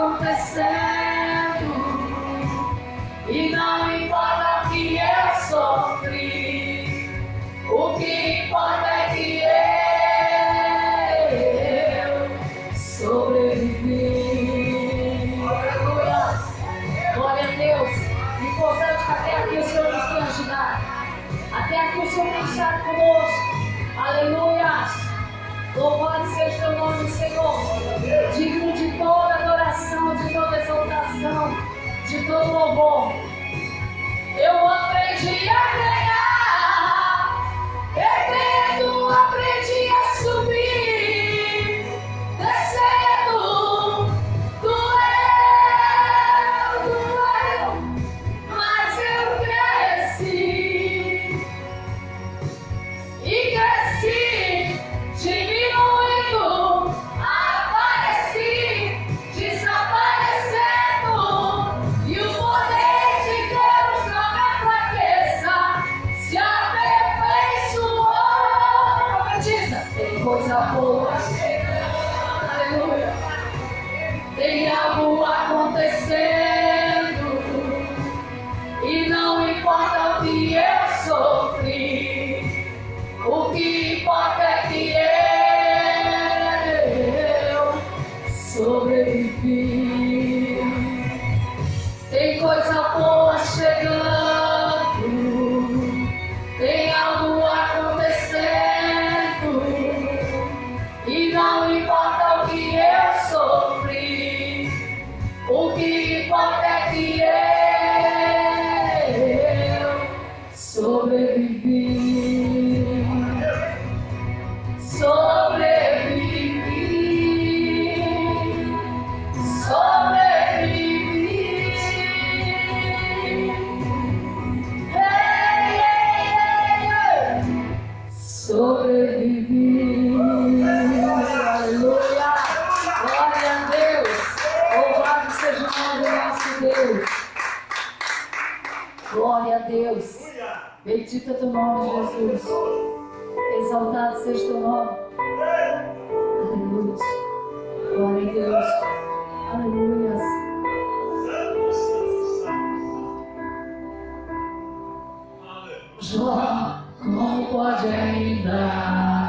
acontecendo, e não importa o que eu sofri, o que importa é que eu sobrevivi. Aleluia! Glória a Deus! Importante que até aqui o Senhor nos tem ajudado, até aqui o Senhor tem estado conosco. Aleluia! Louvado seja o teu nome, Senhor, digno de toda adoração, de toda exaltação, de todo louvor. Eu aprendi a ganhar, perdendo, aprendi a subir, descendo, doeu, mas eu cresci, e cresci, diminuindo, apareci, desaparecendo, e o poder de Deus na minha fraqueza se aperfeiçoou. Profetiza, tem coisa boa chegando, aleluia, tem algo acontecendo, e não importa o que eu sofri, o que importa é que eu sobrevivi. Tem coisa boa chegando, tem algo acontecendo, e não importa o que eu sofri, o que importa é que eu sobrevivi. Sobrevivi. Aleluia. Glória a Deus. Louvado seja o nome do nosso Deus. Glória a Deus. Bendito é teu nome, Jesus. Exaltado seja teu nome. Aleluia. Glória a Deus. Aleluia. Jó, como pode ainda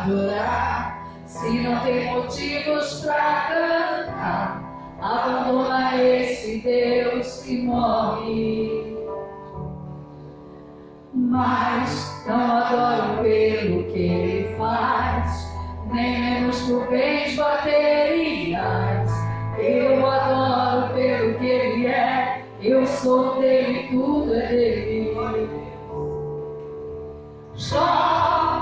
adorar se não tem motivos para cantar? Abandona esse Deus que morre. Mas não adoro pelo que ele faz, nem menos por bens materiais. Eu adoro pelo que ele é, eu sou dele, tudo é dele. Jó,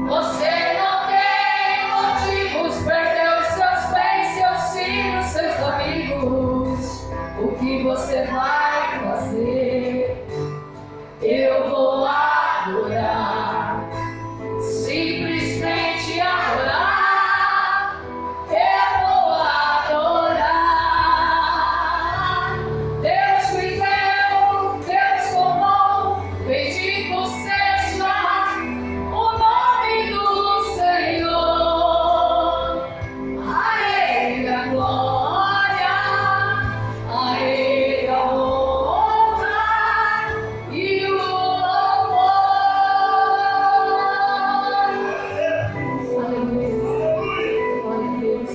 você não tem motivos, perdeu seus bens, seus filhos, seus amigos. O que você vai fazer? Eu vou adorar, simplesmente adorar. Eu vou adorar. Deus me deu, Deus tomou, bendito seja o nome do Senhor. A Ele a glória, a Ele a honra e o louvor. Aleluia. Glória a Deus.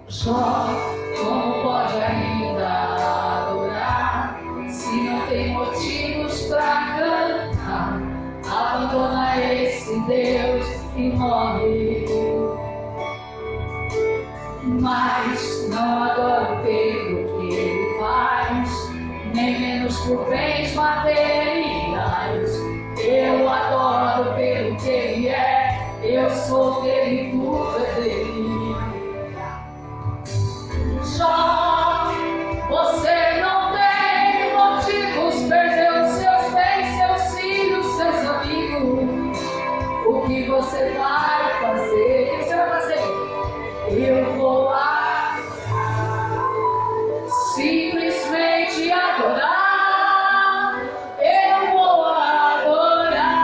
Jó, como pode ainda adorar se não tem motivos para cantar? Abandona esse Deus que morre. Mas não adoro pelo que ele faz, nem menos por bens materiais. Eu adoro pelo que ele é, eu sou dele, tudo é dele. Jó, você não tem motivos, perdeu seus bens, seus filhos, seus amigos. O que você vai fazer? O que você vai fazer? Eu vou simplesmente adorar. Eu vou adorar.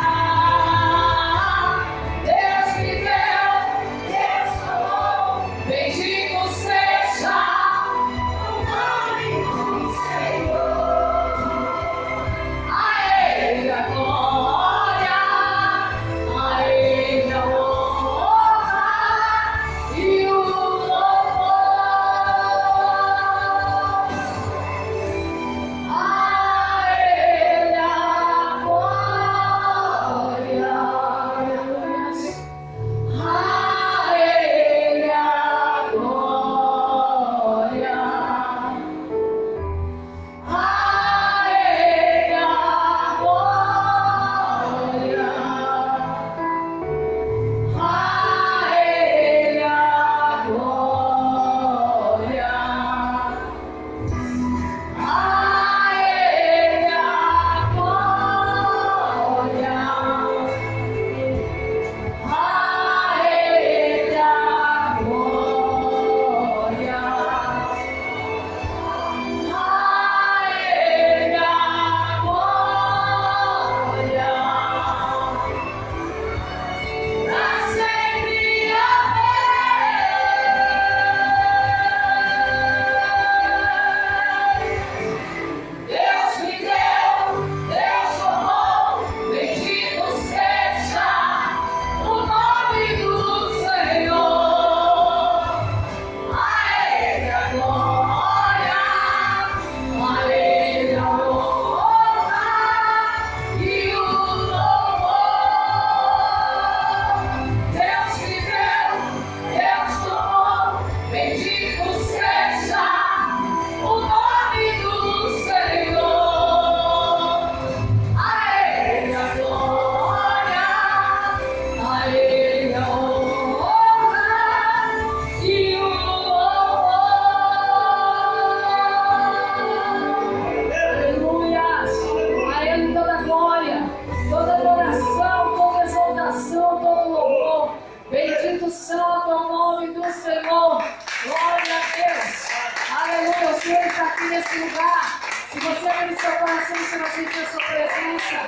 santo ao nome do Senhor. Glória a Deus. Aleluia. O Senhor está aqui nesse lugar. Se você abrir seu coração, você vai sentir a sua presença.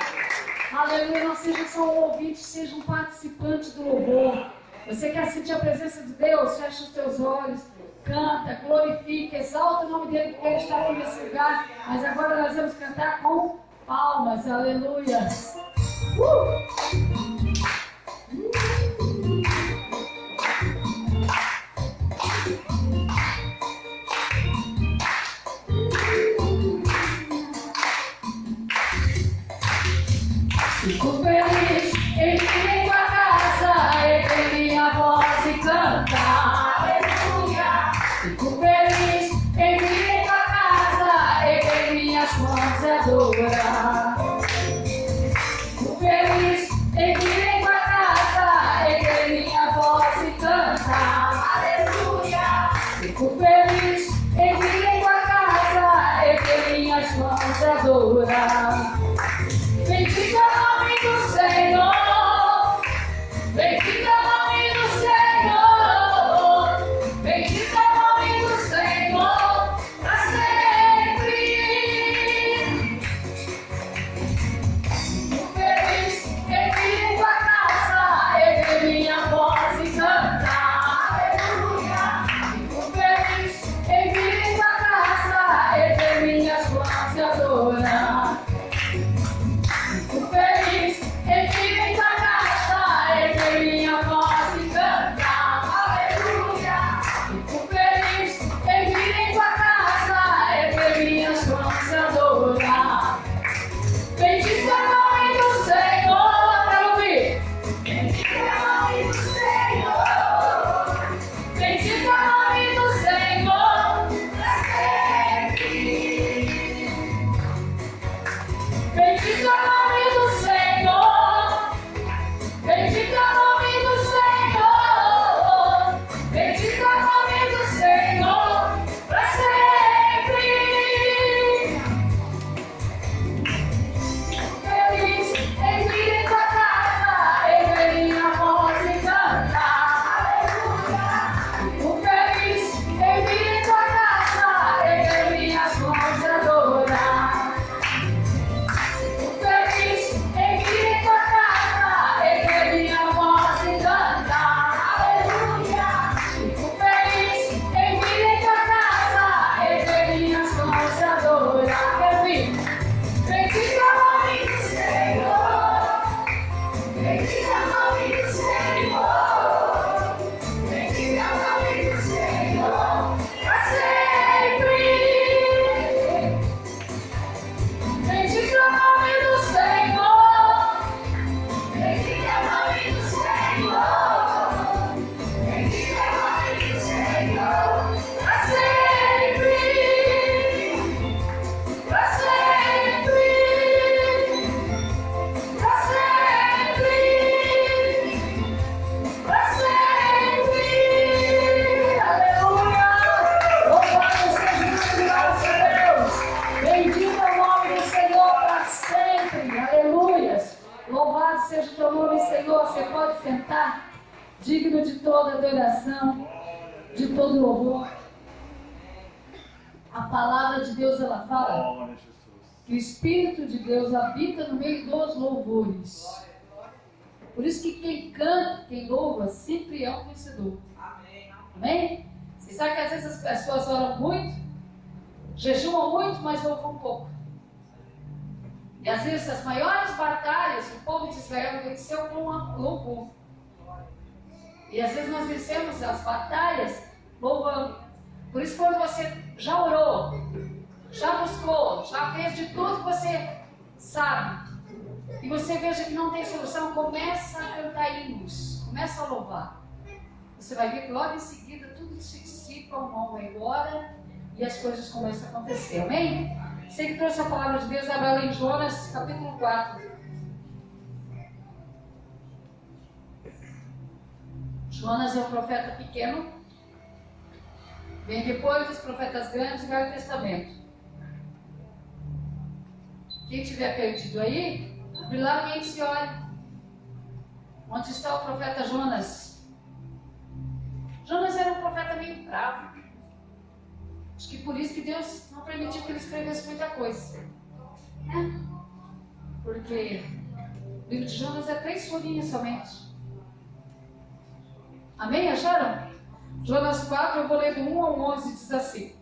Aleluia. Não seja só um ouvinte, seja um participante do louvor. Você quer sentir a presença de Deus? Feche os teus olhos. Canta, glorifica, exalta o nome dele, porque ele está aqui nesse lugar. Mas agora nós vamos cantar com palmas. Aleluia. Fico feliz em vir com a casa, erguer minha voz e cantar. Aleluia. Fico feliz em vir com a casa, erguer minhas mãos e adorar. Fico feliz em vir com a casa, erguer minha voz e cantar. Aleluia. Fico feliz em vir com a casa, erguer minhas mãos e adorar. Bendito é o nome do Senhor, bendito é o nome do Senhor, bendito é o nome do Senhor, para sempre. Fico feliz em vir com a casa, erguer minha voz e cantar. Aleluia. Fico feliz em vir com a casa, erguer minhas mãos e adorar. Feliz em vir com a casa, erguer minha voz e cantar. Aleluia. Fico feliz em vir com a casa, erguer minhas mãos e adorar. Bendito é o nome do Senhor, para ouvir. Bendito é o nome do Senhor, bendito é o nome do Senhor, para sempre. Bendito é o nome do Senhor, bendito é o nome do Senhor, bendito é o nome do Senhor, para sempre. Feliz em vir com a casa, erguer minha voz e cantar. Aleluia. Fico feliz em vir com a casa, erguer minhas mãos e adorar. Feliz em vir com a casa, erguer minha voz e cantar. Aleluia. Fico feliz em vir com a casa, erguer minhas mãos e adorar. Quero vir. Bendito é o nome do Senhor, bendito é o nome do Senhor, bendito é o nome do Senhor, para sempre. Bendito é o nome do Senhor, bendito é o nome do Senhor, bendito é o nome do Senhor, para sempre, para sempre, para sempre, para sempre. Aleluia! Louvado seja o nosso Deus! Bendito é o nome do Senhor para sempre. Aleluia! Louvado seja o teu nome, Senhor. Você pode sentar, digno de toda adoração, de todo louvor. A palavra de Deus, ela fala que o Espírito de Deus habita no meio dos louvores. Por isso que quem canta, quem louva, sempre é um vencedor. Amém? Você sabe que às vezes as pessoas oram muito, jejuam muito, mas louvam pouco. E às vezes as maiores batalhas o povo de Israel venceu com louvor. E às vezes nós vencemos as batalhas louvando. Por isso, quando você já orou, já buscou, já fez de tudo que você sabe, e você veja que não tem solução, começa a cantar hinos, começa a louvar. Você vai ver que logo em seguida tudo se dissipa, o mal vai embora e as coisas começam a acontecer. Amém? Você que trouxe a palavra de Deus, abre lá em Jonas, capítulo 4. Jonas é um profeta pequeno, vem depois dos profetas grandes do Velho Testamento. Quem tiver perdido aí, abre lá e se olha. Onde está o profeta Jonas? Jonas era um profeta meio bravo. Acho que por isso que Deus não permitiu que ele escrevesse muita coisa. Porque o livro de Jonas é 3 folhinhas somente. Amém? Acharam? Jonas 4, eu vou ler do 1 ao 11, diz assim: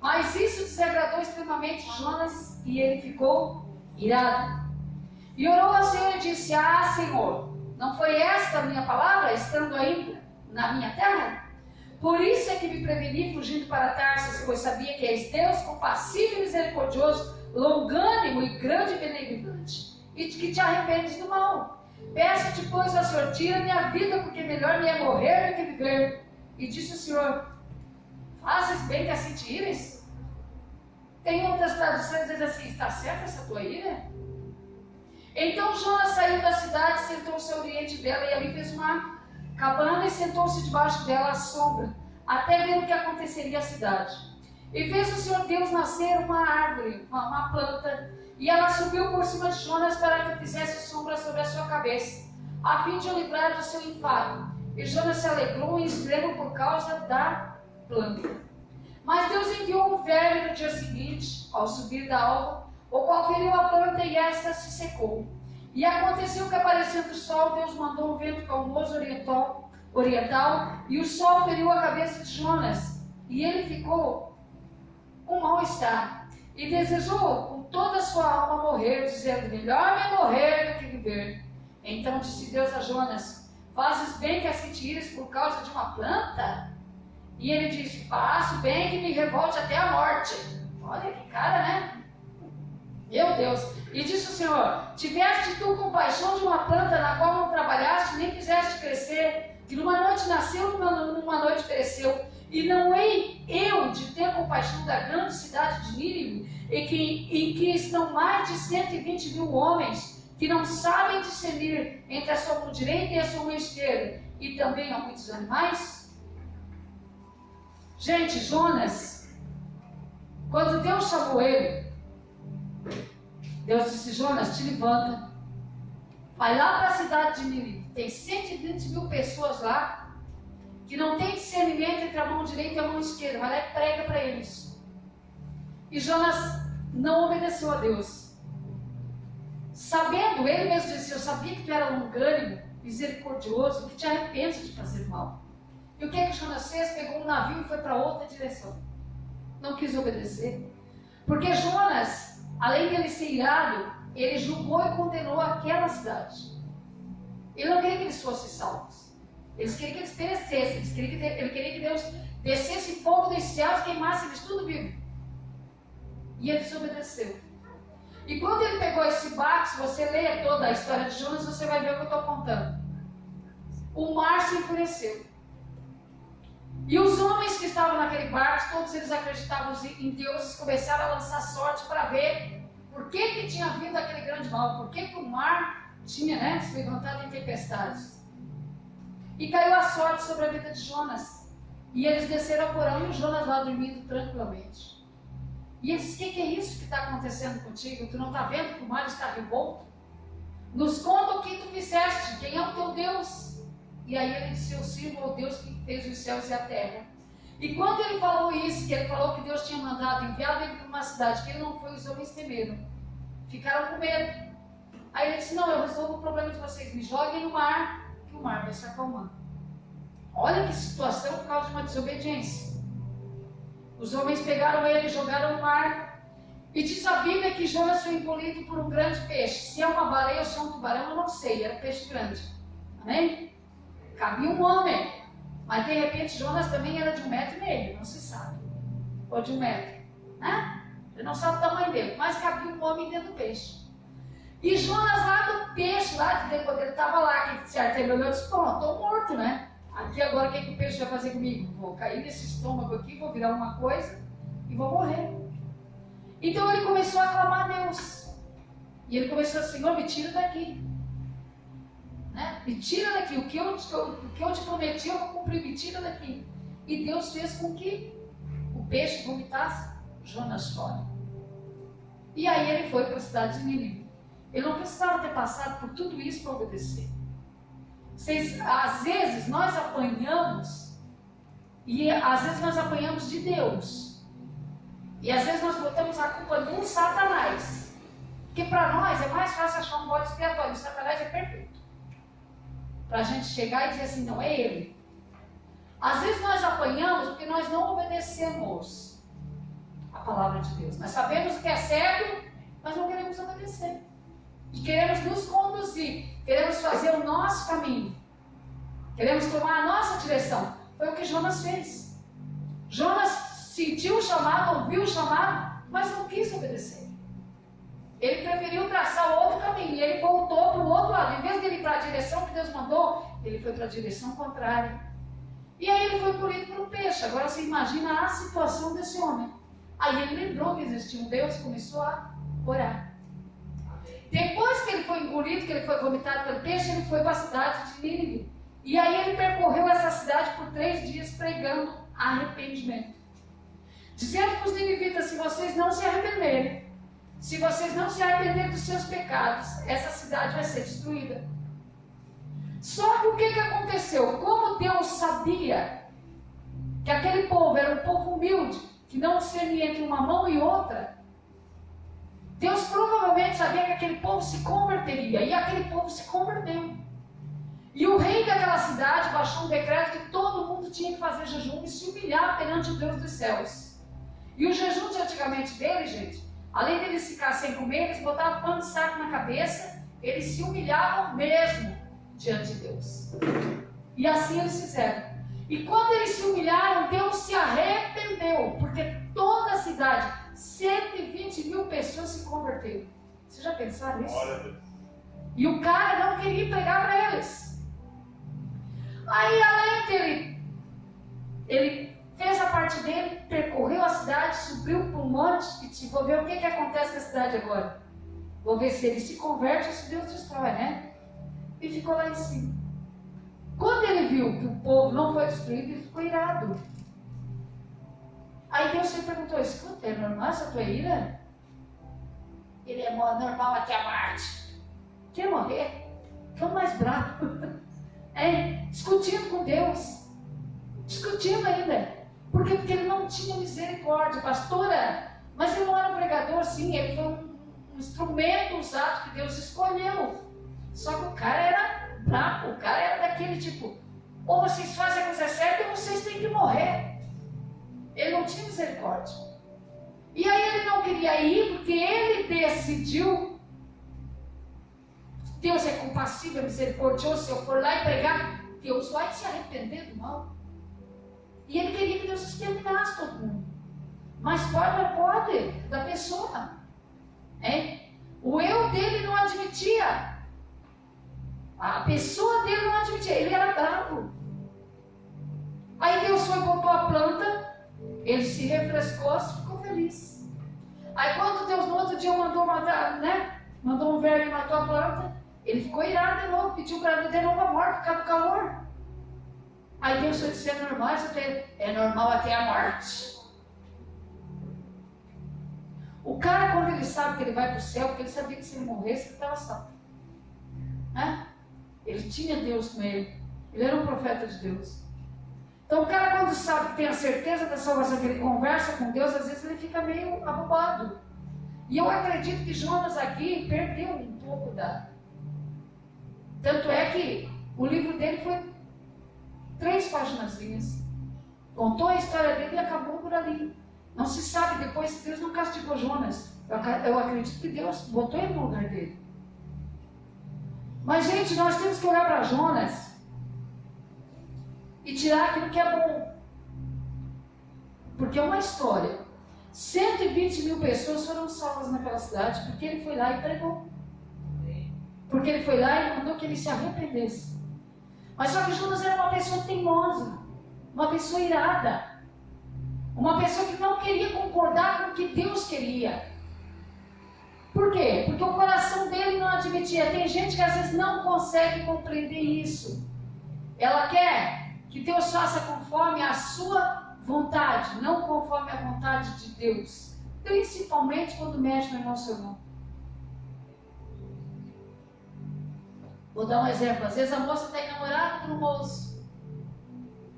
mas isso desagradou extremamente Jonas e ele ficou irado. E orou ao Senhor e disse: ah, Senhor, não foi esta a minha palavra, estando ainda na minha terra? Por isso é que me preveni fugindo para Tarsis, pois sabia que és Deus compassivo e misericordioso, longânimo e grande e benignante, e que te arrependes do mal. Peço-te, pois, ao Senhor, tira minha vida, porque melhor me é morrer do que viver. E disse o Senhor: fazes bem que assim te ires? Tem outras traduções que dizem assim: está certa essa tua ira? Então Jonas saiu da cidade, sentou-se ao oriente dela, e ali fez uma cabana e sentou-se debaixo dela à sombra, até ver o que aconteceria à cidade. E fez o Senhor Deus nascer uma árvore, uma planta, e ela subiu por cima de Jonas para que fizesse sombra sobre a sua cabeça, a fim de o livrar do seu enfado. E Jonas se alegrou em extremo por causa da planta. Mas Deus enviou um verme no dia seguinte, ao subir da alva, o qual feriu a planta e esta se secou. E aconteceu que, aparecendo o sol, Deus mandou um vento calmoso oriental, e o sol feriu a cabeça de Jonas, e ele ficou com mal-estar, e desejou com toda a sua alma morrer, dizendo: melhor me morrer do que viver. Então disse Deus a Jonas: fazes bem que assim te ires por causa de uma planta? E ele disse: faço bem que me revolte até a morte. Olha que cara, né? Meu Deus! E disse o Senhor: tiveste tu compaixão de uma planta na qual não trabalhaste, nem fizeste crescer, que numa noite nasceu, numa noite pereceu. E não hei eu de ter compaixão da grande cidade de Nínive, em que estão mais de 120.000 homens, que não sabem discernir entre a sua mão direita e a sua mão esquerda, e também há muitos animais? Gente, Jonas, quando Deus chamou ele, Deus disse: Jonas, te levanta, vai lá para a cidade de Nínive, tem 120.000 pessoas lá, que não tem discernimento entre a mão direita e a mão esquerda, vai lá e prega para eles. E Jonas não obedeceu a Deus. Sabendo, ele mesmo disse: eu sabia que tu era longânimo, misericordioso, que te arrependes de fazer mal. E o que é que Jonas fez? Pegou um navio e foi para outra direção. Não quis obedecer. Porque Jonas, além de ele ser irado, ele julgou e condenou aquela cidade. Ele não queria que eles fossem salvos. Eles queriam que eles perecessem. Ele queria que Deus descesse fogo dos céus e queimasse eles tudo vivo. E ele desobedeceu. E quando ele pegou esse barco, se você ler toda a história de Jonas, você vai ver o que eu estou contando. O mar se enfureceu. E os homens que estavam naquele barco, todos eles acreditavam em Deus, começaram a lançar sorte para ver por que tinha vindo aquele grande mal, por que o mar tinha se levantado em tempestades. E caiu a sorte sobre a vida de Jonas. E eles desceram ao porão e o Jonas lá dormindo tranquilamente. E ele disse: que é isso que está acontecendo contigo? Tu não está vendo que o mar está revolto? Nos conta o que tu fizeste, quem é o teu Deus? E aí ele disse: eu sirvo ao Deus que fez os céus e a terra. E quando ele falou isso, que ele falou que Deus tinha enviado ele para uma cidade que ele não foi, os homens temeram. Ficaram com medo. Aí ele disse: não, eu resolvo o problema de vocês, me joguem no mar, que o mar vai se acalmar. Olha que situação por causa de uma desobediência. Os homens pegaram ele e jogaram no mar. E diz a Bíblia que Jonas foi engolido por um grande peixe. Se é uma baleia ou se é um tubarão, eu não sei, era um peixe grande. Amém? Cabia um homem. Mas de repente Jonas também era de 1,5 metros, não se sabe. Ou de 1 metro. Né? Ele não sabe o tamanho dele, mas cabia um homem dentro do peixe. E Jonas lá do peixe, lá de dentro, quando ele estava lá, que certo, ele olhou e disse: pô, estou morto, né? Aqui agora o que o peixe vai fazer comigo? Vou cair nesse estômago aqui, vou virar uma coisa e vou morrer. Então ele começou a clamar a Deus. E ele começou a: Senhor, me tira daqui. Né? Me tira daqui. O que eu te prometi, eu vou cumprir. Me tira daqui. E Deus fez com que o peixe vomitasse Jonas fora. E aí ele foi para a cidade de Nínive. Ele não precisava ter passado por tudo isso para obedecer. Às vezes nós apanhamos E às vezes nós apanhamos de Deus. E às vezes nós botamos a culpa no Satanás. Porque para nós é mais fácil achar um bode expiatório. O Satanás é perfeito. Para a gente chegar e dizer assim, não, é ele. Às vezes nós apanhamos porque nós não obedecemos a palavra de Deus. Nós sabemos o que é certo, mas não queremos obedecer. E queremos nos conduzir. Queremos fazer o nosso caminho. Queremos tomar a nossa direção. Foi o que Jonas fez. Jonas sentiu o chamado, ouviu o chamado, mas não quis obedecer. Ele preferiu traçar outro caminho. E ele voltou para o outro lado. Em vez de ele ir para a direção que Deus mandou, ele foi para a direção contrária. E aí ele foi engolido por um peixe. Agora você imagina a situação desse homem. Aí ele lembrou que existia um Deus e começou a orar. Depois que ele foi engolido, que ele foi vomitado pelo peixe, ele foi para a cidade de Nínive. E aí ele percorreu essa cidade por 3 dias pregando arrependimento. Dizendo para os ninivitas, se vocês não se arrependerem, se vocês não se arrependerem dos seus pecados, essa cidade vai ser destruída. Só que o que aconteceu? Como Deus sabia que aquele povo era um povo humilde, que não discernia entre uma mão e outra, Deus provavelmente sabia que aquele povo se converteria, e aquele povo se converteu. E o rei daquela cidade baixou um decreto que todo mundo tinha que fazer jejum e se humilhar perante o Deus dos céus. E o jejum de antigamente dele, gente, além de eles ficar sem comer, eles botavam pano de saco na cabeça, eles se humilhavam mesmo diante de Deus. E assim eles fizeram. E quando eles se humilharam, Deus se arrependeu, porque toda a cidade, 120 mil pessoas se converteram. Vocês já pensaram nisso? E o cara não queria pregar para eles. Aí, além dele, ele fez a parte dele, percorreu a cidade, subiu para um monte e disse, vou ver o que acontece com a cidade agora. Vou ver se ele se converte ou se Deus destrói, né? E ficou lá em cima. Quando ele viu que o povo não foi destruído, ele ficou irado. Aí Deus se perguntou, escuta, é normal essa tua ira? Ele é normal até a morte. Quer morrer? Fica mais bravo. Discutindo com Deus. Discutindo ainda. Por quê? Porque ele não tinha misericórdia, pastora. Mas ele não era um pregador, sim. Ele foi um instrumento usado que Deus escolheu. Só que o cara era bravo. O cara era daquele tipo, ou vocês fazem a coisa certa ou vocês têm que morrer. Ele não tinha misericórdia. E aí ele não queria ir porque ele decidiu. Deus é compassivo, é misericordioso. Se eu for lá e pregar, Deus vai se arrepender do mal. E ele queria que Deus exterminasse todo mundo. Mas pode, da pessoa. O eu dele não admitia. A pessoa dele não admitia. Ele era bravo. Aí Deus foi, botou a planta. Ele se refrescou, ficou feliz. Aí quando Deus no outro dia mandou matar, né? Mandou um verme e matou a planta, ele ficou irado de novo, pediu para ele de novo a morte por causa do calor. Aí Deus foi dizer, é normal até a morte. O cara, quando ele sabe que ele vai para o céu, porque ele sabia que se ele morresse, ele estava salvo. Ele tinha Deus com ele. Ele era um profeta de Deus. Então o cara, quando sabe que tem a certeza da salvação, que ele conversa com Deus, às vezes ele fica meio abobado. E eu acredito que Jonas aqui perdeu um pouco da... Tanto é que o livro dele foi 3 paginazinhas. Contou a história dele e acabou por ali. Não se sabe depois se Deus não castigou Jonas. Eu acredito que Deus botou ele no lugar dele. Mas, gente, nós temos que olhar para Jonas e tirar aquilo que é bom. Porque é uma história. 120 mil pessoas foram salvas naquela cidade porque ele foi lá e pregou. Porque ele foi lá e mandou que ele se arrependesse. Mas só que Jonas era uma pessoa teimosa, uma pessoa irada, uma pessoa que não queria concordar com o que Deus queria. Por quê? Porque o coração dele não admitia. Tem gente que às vezes não consegue compreender isso. Ela quer que Deus faça conforme a sua vontade, não conforme a vontade de Deus. Principalmente quando mexe no emocional. Vou dar um exemplo. Às vezes a moça está enamorada do moço.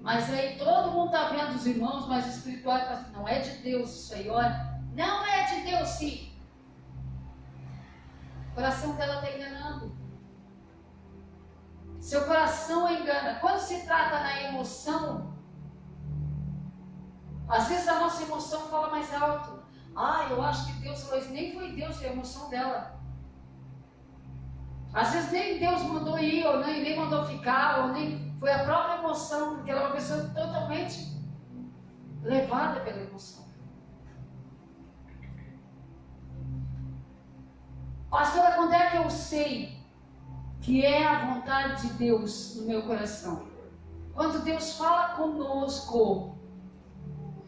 Mas aí todo mundo está vendo os irmãos mais espirituais, mas não é de Deus isso aí, olha. Não é de Deus, sim. O coração dela está enganando. Seu coração engana. Quando se trata na emoção, às vezes a nossa emoção fala mais alto. Ah, eu acho que Deus falou isso. Nem foi Deus, foi a emoção dela. Às vezes nem Deus mandou ir, ou nem mandou ficar, ou nem foi a própria emoção, porque ela é uma pessoa totalmente levada pela emoção. Pastora, quando é que eu sei que é a vontade de Deus no meu coração? Quando Deus fala conosco.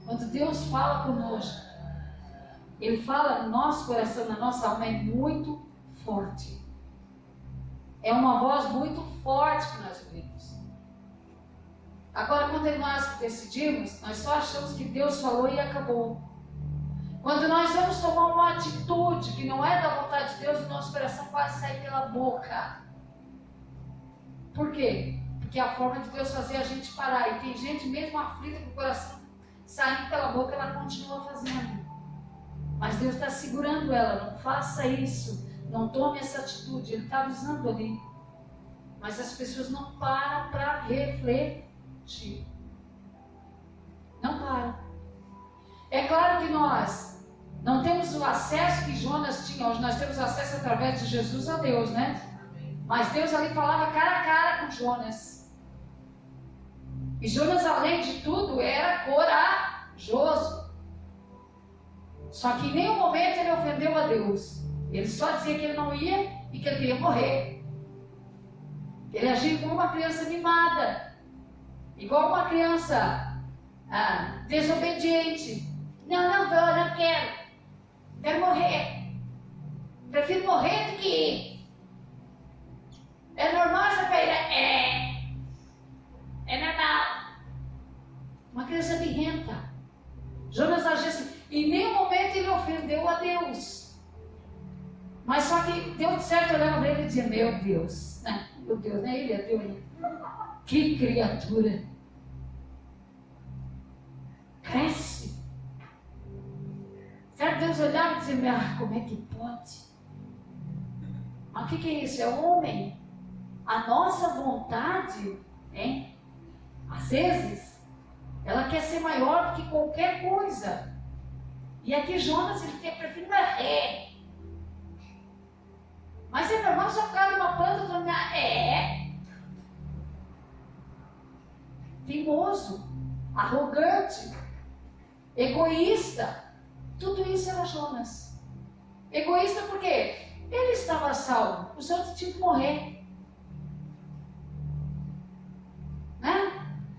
Quando Deus fala conosco, Ele fala no nosso coração, na nossa alma, é muito forte. É uma voz muito forte que nós ouvimos. Agora, quando nós decidimos, nós só achamos que Deus falou e acabou. Quando nós vamos tomar uma atitude que não é da vontade de Deus, o nosso coração quase sai pela boca. Por quê? Porque é a forma de Deus fazer a gente parar. E tem gente mesmo aflita com o coração saindo pela boca, ela continua fazendo. Mas Deus está segurando ela. Não faça isso. Não tome essa atitude. Ele está avisando ali. Mas as pessoas não param para refletir. Não param. É claro que nós não temos o acesso que Jonas tinha. Hoje nós temos acesso através de Jesus a Deus, né? Mas Deus ali falava cara a cara com Jonas. E Jonas, além de tudo, era corajoso. Só que em nenhum momento ele ofendeu a Deus. Ele só dizia que ele não ia e que ele queria morrer. Ele agia como uma criança mimada. Igual uma criança desobediente. Não vou, não quero. Quero morrer. Prefiro morrer do que ir. É normal essa caída? É normal. Uma criança birrenta. Jonas agia assim. Em nenhum momento ele ofendeu a Deus. Mas só que Deus de certo olhava para ele e dizia, meu Deus, né? Meu Deus, né? Ele é Deus. Que criatura. Cresce. Certo? Deus olhava e dizia, como é que pode? Mas o que é isso? É homem. A nossa vontade, hein? Às vezes, ela quer ser maior do que qualquer coisa. E aqui Jonas, ele prefere morrer. Mas é normal só ficar numa planta e tornar. Teimoso, arrogante, egoísta. Tudo isso era Jonas. Egoísta porque ele estava salvo, os outros tinham que morrer. Né?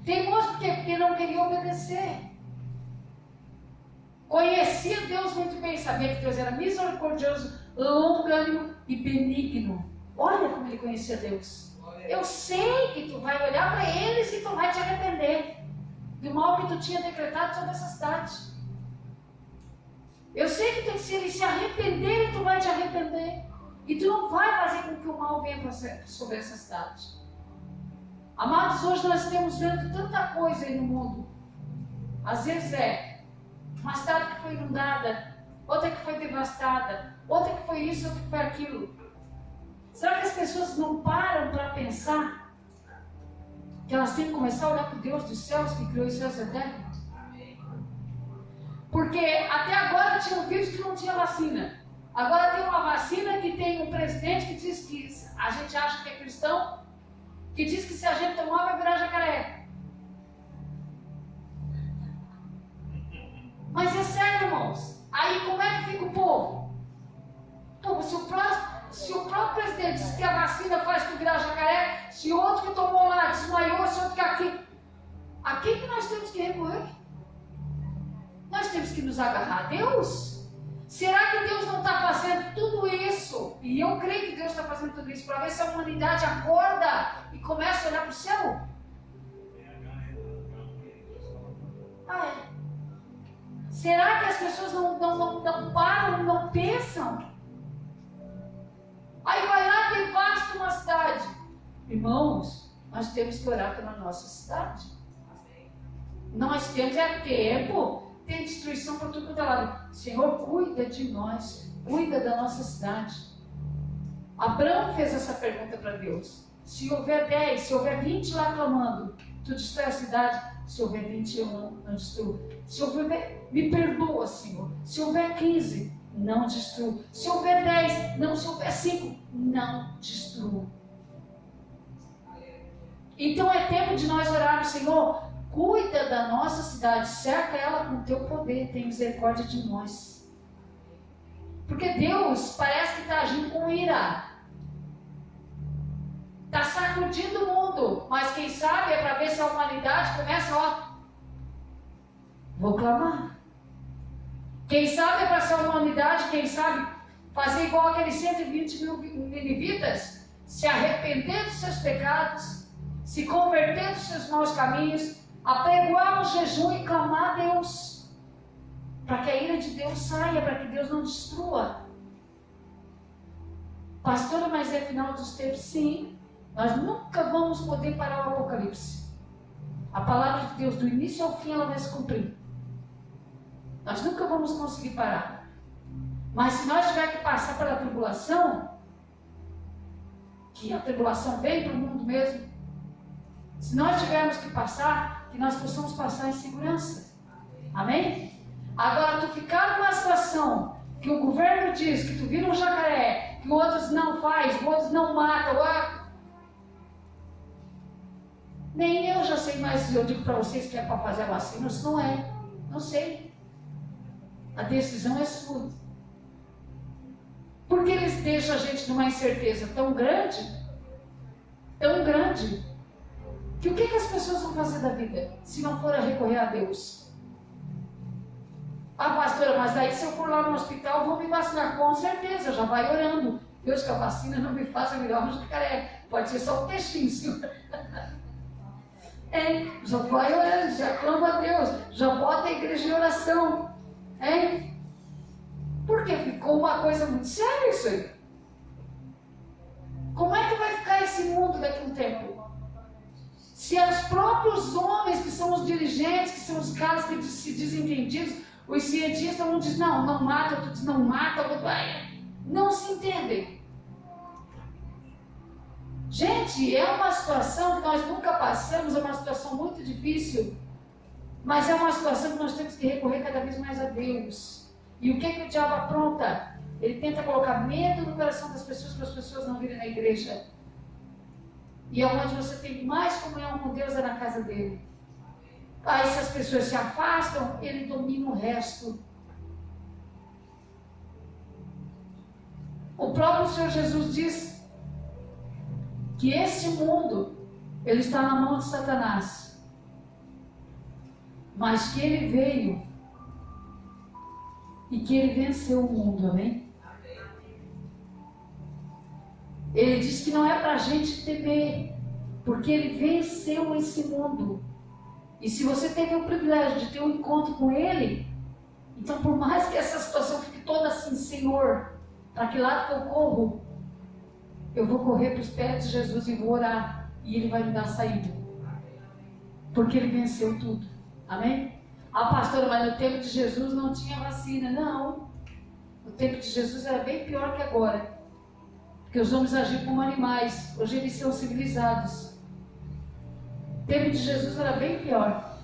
Teimoso por quê? Porque não queria obedecer. Conhecia Deus muito bem, sabia que Deus era misericordioso, longânimo e benigno. Olha como ele conhecia Deus. Eu sei que tu vai olhar para eles e tu vai te arrepender do mal que tu tinha decretado sobre essa cidade. Eu sei que se eles se arrependerem, tu vai te arrepender. E tu não vai fazer com que o mal venha sobre essa cidade. Amados, hoje nós estamos vendo tanta coisa aí no mundo. Às vezes uma cidade que foi inundada, outra que foi devastada, outra que foi isso, outra que foi aquilo. Será que as pessoas não param para pensar que elas têm que começar a olhar para o Deus dos céus que criou os céus e a terra? Porque até agora tinha um vírus que não tinha vacina. Agora tem uma vacina que tem um presidente que diz que a gente acha que é cristão, que diz que se a gente tomar vai virar jacaré. Mas é sério, irmãos. Aí como é que fica o povo? Pô, se o próprio presidente diz que a vacina faz tu virar jacaré, se outro que tomou lá desmaiou, se outro que a quem que nós temos que recorrer? Nós temos que nos agarrar a Deus? Será que Deus não está fazendo tudo isso? E eu creio que Deus está fazendo tudo isso para ver se a humanidade acorda e começa a olhar para o céu? Será que as pessoas não param, não pensam? Aí vai lá, devasta uma cidade. Irmãos, nós temos que orar pela nossa cidade. Nós temos tempo, tem destruição para tudo quanto é lado. Senhor, cuida de nós, cuida da nossa cidade. Abraão fez essa pergunta para Deus. Se houver 10, se houver 20 lá clamando, tu destrói a cidade. Se houver 20, eu não destruo. Se houver, me perdoa, Senhor. Se houver 15, não destruo. Se houver 10, não. Se houver 5, não destruo. Então é tempo de nós orarmos, Senhor, cuida da nossa cidade, cerca ela com o teu poder, tem misericórdia de nós. Porque Deus parece que está agindo com ira. Está sacudindo o mundo, mas quem sabe é para ver se a humanidade começa, vou clamar. Quem sabe é para essa humanidade, quem sabe fazer igual aqueles 120 mil ninivitas, se arrepender dos seus pecados, se converter dos seus maus caminhos, apregoar o jejum e clamar a Deus, para que a ira de Deus saia, para que Deus não destrua. Pastora, mas é final dos tempos? Sim. Nós nunca vamos poder parar o Apocalipse. A palavra de Deus, do início ao fim, ela vai se cumprir. Nós nunca vamos conseguir parar. Mas se nós tivermos que passar pela tribulação, que a tribulação vem para o mundo mesmo, se nós tivermos que passar, que nós possamos passar em segurança. Amém? Agora, tu ficar numa situação que o governo diz que tu vira um jacaré, que outros não faz, outros não matam, nem eu já sei mais, eu digo para vocês que é para fazer a vacina, isso não é. Não sei. A decisão é sua. Porque eles deixam a gente numa incerteza tão grande, que o que as pessoas vão fazer da vida, se não for a recorrer a Deus? Ah, pastora, mas daí se eu for lá no hospital, vou me vacinar. Com certeza, já vai orando. Deus, que a vacina não me faça melhor um jacaré. Pode ser só um textinho, senhor. Já vai orando, já clama a Deus, já bota a igreja em oração. Porque ficou uma coisa muito séria isso aí. Como é que vai ficar esse mundo daqui a um tempo? Se os próprios homens que são os dirigentes, que são os caras que se dizem entendidos, os cientistas, um diz não mata, outro diz não mata, outro não se entendem. Gente, é uma situação que nós nunca passamos, é uma situação muito difícil, mas é uma situação que nós temos que recorrer cada vez mais a Deus. E o que o diabo apronta? Ele tenta colocar medo no coração das pessoas para as pessoas não virem na igreja. E onde você tem mais comunhão com Deus é na casa dele. Aí se as pessoas se afastam, ele domina o resto. O próprio Senhor Jesus diz que este mundo, ele está na mão de Satanás, mas que ele veio e que ele venceu o mundo, amém? Ele diz que não é para a gente temer, porque ele venceu esse mundo. E se você teve o privilégio de ter um encontro com ele, então por mais que essa situação fique toda assim, Senhor, para que lado que eu corro? Eu vou correr para os pés de Jesus e vou orar, e ele vai me dar saída, porque ele venceu tudo, amém? Ah, pastora, mas no tempo de Jesus não tinha vacina. Não, no tempo de Jesus era bem pior que agora, porque os homens agiam como animais, hoje eles são civilizados. No tempo de Jesus era bem pior,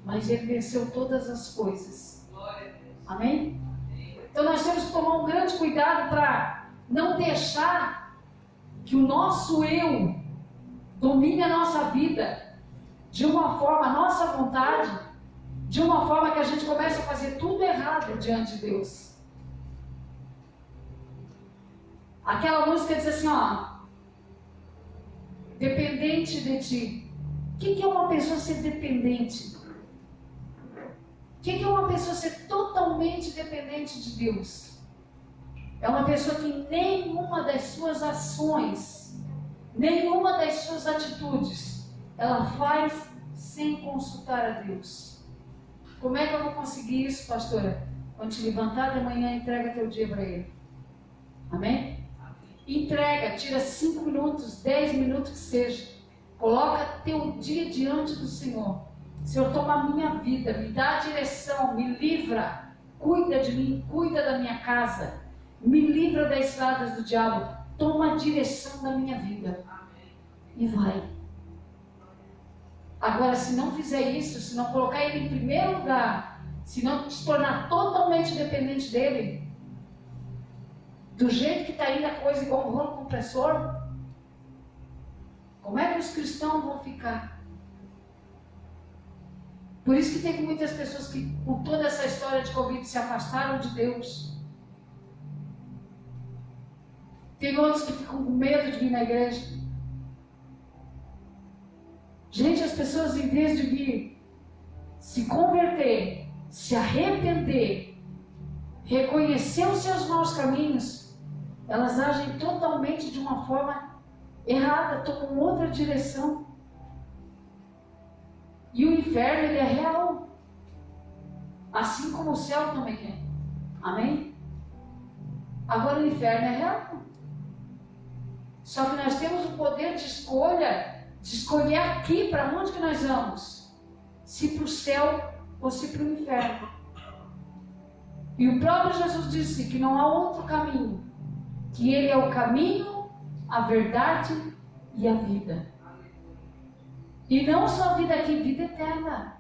mas ele venceu todas as coisas, amém? Então nós temos que tomar um grande cuidado para não deixar que o nosso eu domine a nossa vida de uma forma, a nossa vontade, de uma forma que a gente comece a fazer tudo errado diante de Deus. Aquela música diz assim, dependente de ti. O que é uma pessoa ser dependente? O que é uma pessoa ser totalmente dependente de Deus? É uma pessoa que nenhuma das suas ações, nenhuma das suas atitudes, ela faz sem consultar a Deus. Como é que eu vou conseguir isso, pastora? Quando te levantar de manhã, entrega teu dia para Ele. Amém? Entrega, tira 5 minutos, 10 minutos que seja. Coloca teu dia diante do Senhor. Senhor, toma a minha vida, me dá a direção, me livra, cuida de mim, cuida da minha casa, me livra das estradas do diabo, toma a direção da minha vida. E vai. Agora, se não fizer isso, se não colocar Ele em primeiro lugar, se não se tornar totalmente dependente dEle, do jeito que está indo a coisa igual um rolo compressor, como é que os cristãos vão ficar? Por isso que teve muitas pessoas que, com toda essa história de Covid, se afastaram de Deus. Tem outros que ficam com medo de vir na igreja. Gente, as pessoas, em vez de vir se converter, se arrepender, reconhecer os seus maus caminhos, elas agem totalmente de uma forma errada, tomam outra direção. E o inferno, ele é real. Assim como o céu também é. Amém? Agora o inferno é real. Só que nós temos o poder de escolher aqui para onde que nós vamos. Se para o céu ou se para o inferno. E o próprio Jesus disse que não há outro caminho. Que Ele é o caminho, a verdade e a vida. E não só vida aqui, vida eterna.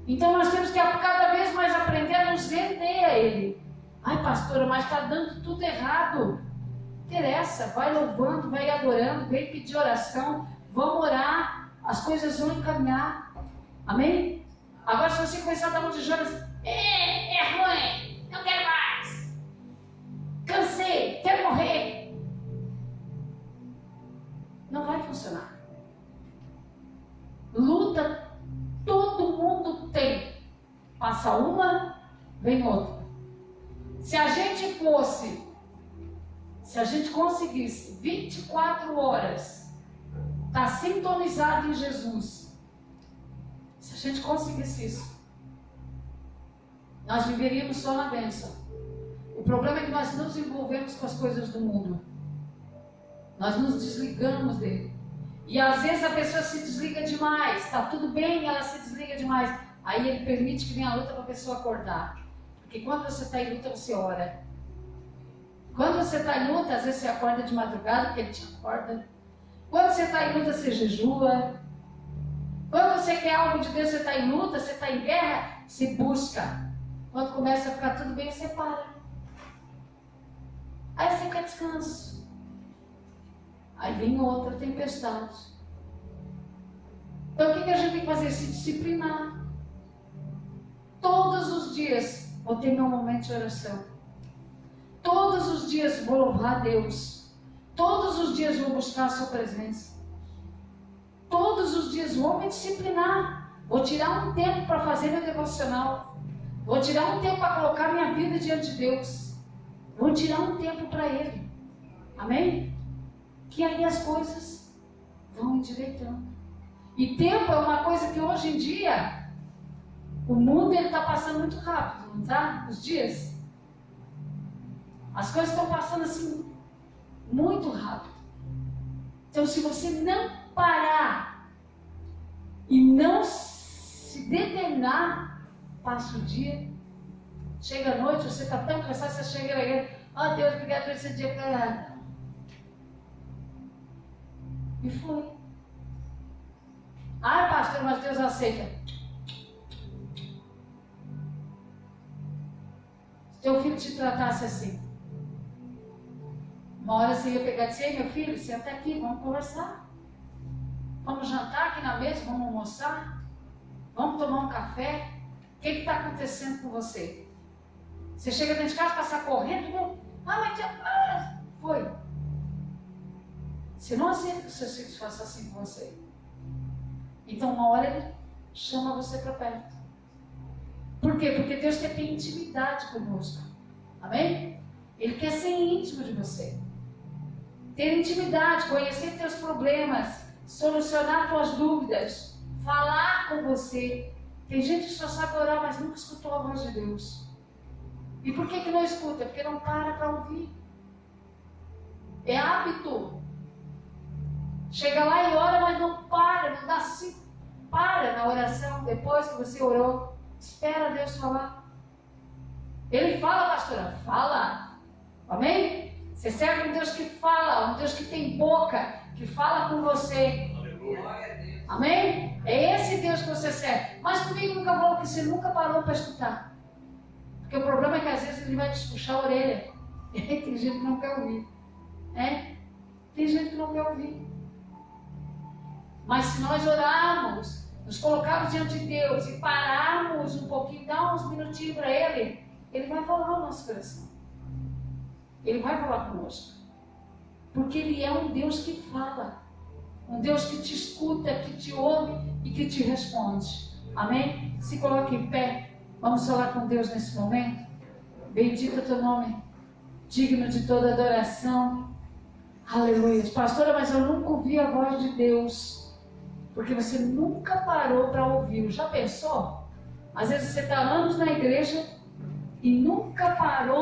Então nós temos que cada vez mais aprender a nos render a Ele. Ai, pastora, mas está dando tudo errado. Não interessa, vai louvando, vai adorando, vem pedir oração, vamos orar, as coisas vão encaminhar. Amém? Agora, se você começar a dar um de Jonas, é ruim, não quero mais, cansei, quero morrer, não vai funcionar. Luta, todo mundo tem. Passa uma, vem outra. Se a gente conseguisse 24 horas estar sintonizado em Jesus, se a gente conseguisse isso, nós viveríamos só na bênção. O problema é que nós nos envolvemos com as coisas do mundo. Nós nos desligamos dele. E às vezes a pessoa se desliga demais. Está tudo bem, ela se desliga demais. Aí ele permite que venha a luta para a pessoa acordar. Porque quando você está em luta, você ora. Quando você está em luta, às vezes você acorda de madrugada, porque ele te acorda. Quando você está em luta, você jejua. Quando você quer algo de Deus, você está em luta, você está em guerra, você busca. Quando começa a ficar tudo bem, você para. Aí você quer descanso. Aí vem outra tempestade. Então o que a gente tem que fazer? Se disciplinar. Todos os dias vou ter meu momento de oração. Todos os dias vou louvar a Deus. Todos os dias vou buscar a sua presença. Todos os dias vou me disciplinar. Vou tirar um tempo para fazer meu devocional. Vou tirar um tempo para colocar minha vida diante de Deus. Vou tirar um tempo para Ele. Amém? Que aí as coisas vão endireitando. E tempo é uma coisa que hoje em dia o mundo está passando muito rápido, não está? Os dias. As coisas estão passando assim muito rápido. Então, se você não parar e não se determinar, passa o dia, chega a noite, você está tão cansado, você chega aí, oh Deus, obrigado por esse dia. E foi. Ah, pastor, mas Deus aceita. Se teu filho te tratasse assim, uma hora você ia pegar e dizer, ei meu filho, senta aqui, vamos conversar. Vamos jantar aqui na mesa, vamos almoçar. Vamos tomar um café. O que está acontecendo com você? Você chega dentro de casa, passa correndo, né? Mas foi. Você não aceita que os seus filhos façam assim com você. Então uma hora ele chama você para perto. Por quê? Porque Deus quer ter intimidade conosco. Amém? Ele quer ser íntimo de você. Ter intimidade, conhecer teus problemas, solucionar tuas dúvidas, falar com você. Tem gente que só sabe orar, mas nunca escutou a voz de Deus. E por que não escuta? Porque não para ouvir. É hábito. Chega lá e ora, mas não para, não dá assim. para na oração, depois que você orou, espera Deus falar. Ele fala, pastora, fala. Amém? Você serve um Deus que fala, um Deus que tem boca, que fala com você. Amém? É esse Deus que você serve. Mas comigo nunca falou que você nunca parou para escutar. Porque o problema é que às vezes ele vai te puxar a orelha. E tem gente que não quer ouvir. Tem gente que não quer ouvir. Mas se nós orarmos, nos colocarmos diante de Deus e pararmos um pouquinho, dar uns minutinhos para Ele, Ele vai falar no nosso coração. Ele vai falar conosco. Porque Ele é um Deus que fala. Um Deus que te escuta, que te ouve e que te responde. Amém? Se coloque em pé. Vamos falar com Deus nesse momento. Bendito é o teu nome. Digno de toda adoração. Aleluia. Pastora, mas eu nunca ouvi a voz de Deus. Porque você nunca parou para ouvir. Já pensou? Às vezes você está anos na igreja e nunca parou